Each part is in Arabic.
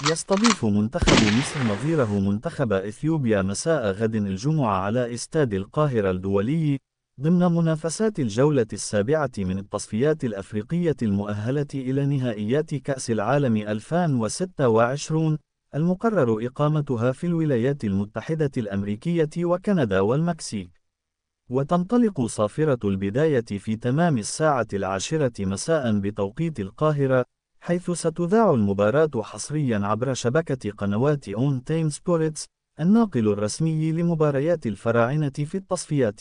يستضيف منتخب مصر نظيره منتخب إثيوبيا مساء غد الجمعة على استاد القاهرة الدولي، ضمن منافسات الجولة السابعة من التصفيات الأفريقية المؤهلة إلى نهائيات كأس العالم 2026، المقرر إقامتها في الولايات المتحدة الأمريكية وكندا والمكسيك. وتنطلق صافرة البداية في تمام الساعة 10 مساء بتوقيت القاهرة، حيث ستذاع المباراة حصريا عبر شبكة قنوات أون تايم سبورتس، الناقل الرسمي لمباريات الفراعنة في التصفيات.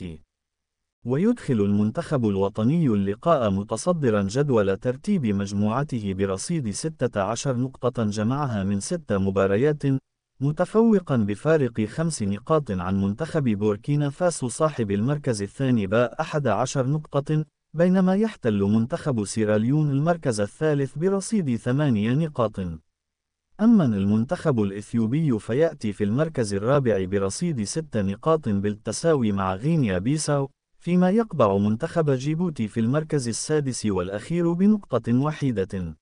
ويدخل المنتخب الوطني اللقاء متصدرا جدول ترتيب مجموعته برصيد 16 نقطة جمعها من 6 مباريات، متفوقا بفارق 5 نقاط عن منتخب بوركينا فاسو صاحب المركز الثاني ب11 نقطة، بينما يحتل منتخب سيراليون المركز الثالث برصيد 8 نقاط. أما المنتخب الإثيوبي فيأتي في المركز الرابع برصيد 6 نقاط بالتساوي مع غينيا بيساو، فيما يقبع منتخب جيبوتي في المركز السادس والأخير بنقطة وحيدة.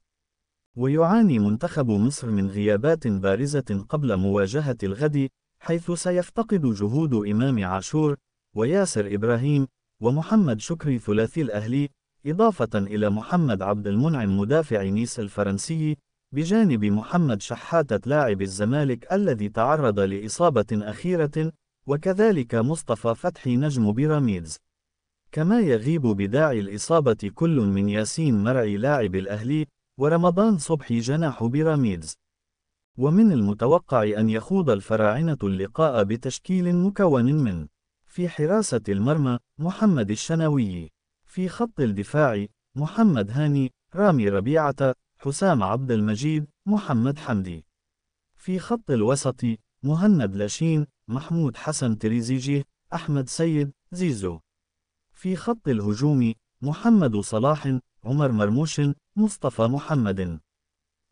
ويعاني منتخب مصر من غيابات بارزة قبل مواجهة الغد، حيث سيفتقد جهود إمام عاشور، وياسر إبراهيم، ومحمد شكري ثلاثي الأهلي، إضافة إلى محمد عبد المنعم مدافع نيس الفرنسي، بجانب محمد شحاتة لاعب الزمالك الذي تعرض لإصابة أخيرة، وكذلك مصطفى فتحي نجم بيراميدز. كما يغيب بداعي الإصابة كل من ياسين مرعي لاعب الأهلي، ورمضان صبحي جناح بيراميدز. ومن المتوقع أن يخوض الفراعنة اللقاء بتشكيل مكون من: في حراسة المرمى محمد الشناوي، في خط الدفاع محمد هاني، رامي ربيعة، حسام عبد المجيد، محمد حمدي. في خط الوسط مهند لاشين، محمود حسن تريزيجيه، أحمد سيد، زيزو. في خط الهجوم محمد صلاح، عمر مرموش، مصطفى محمد.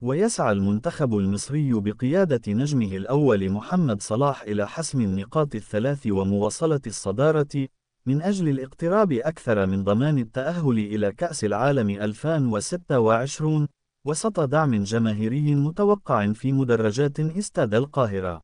ويسعى المنتخب المصري بقيادة نجمه الأول محمد صلاح إلى حسم النقاط الثلاث ومواصلة الصدارة، من أجل الاقتراب أكثر من ضمان التأهل إلى كأس العالم 2026، وسط دعم جماهيري متوقع في مدرجات استاد القاهرة.